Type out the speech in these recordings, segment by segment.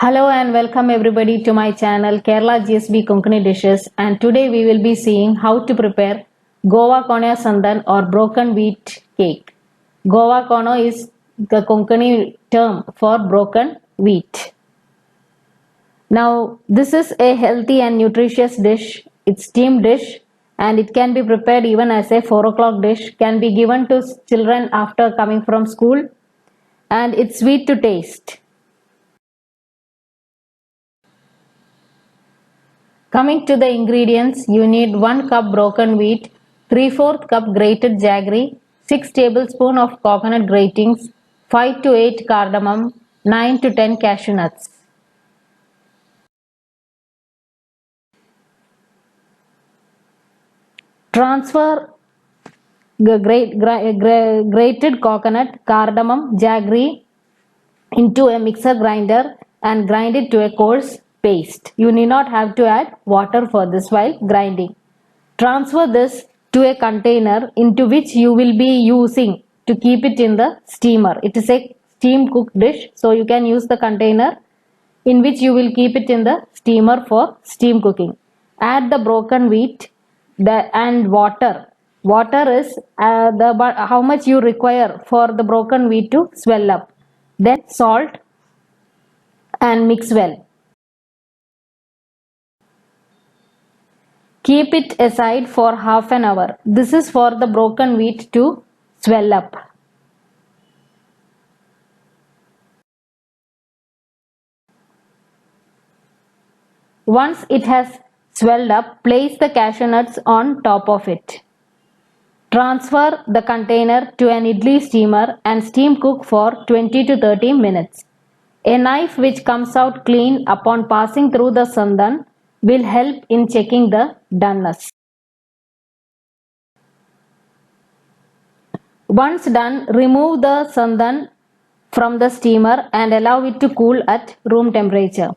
Hello and welcome everybody to my channel Kerala GSB Konkani Dishes, and today we will be seeing how to prepare Goa Konya Sandan or broken wheat cake. Goa Kono is the Konkani term for broken wheat. Now this is a healthy and nutritious dish. It's steamed dish and it can be prepared even as a 4 o'clock dish, can be given to children after coming from school, and it's sweet to taste. Coming to the ingredients, you need 1 cup broken wheat, 3/4 cup grated jaggery, 6 tablespoons of coconut gratings, 5 to 8 cardamom, 9 to 10 cashew nuts. Transfer grated coconut, cardamom, jaggery into a mixer grinder and grind it to a coarse paste. You need not have to add water for this while grinding. Transfer this to a container into which you will be using to keep it in the steamer. It is a steam cooked dish, so you can use the container in which you will keep it in the steamer for steam cooking. Add the broken wheat and water. Water is how much you require for the broken wheat to swell up. Then salt and mix well. Keep it aside for half an hour. This is for the broken wheat to swell up. Once it has swelled up, place the cashew nuts on top of it. Transfer the container to an idli steamer and steam cook for 20 to 30 minutes. A knife which comes out clean upon passing through the sandan will help in checking the doneness. Once done, remove the sandan from the steamer and allow it to cool at room temperature.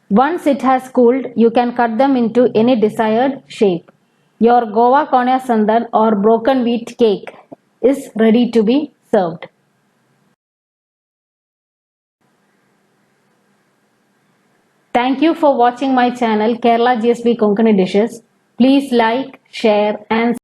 Once it has cooled, you can cut them into any desired shape. Your Goa Konya Sandan or broken wheat cake is ready to be served. Thank you for watching my channel Kerala GSB Konkani Dishes. Please like, share and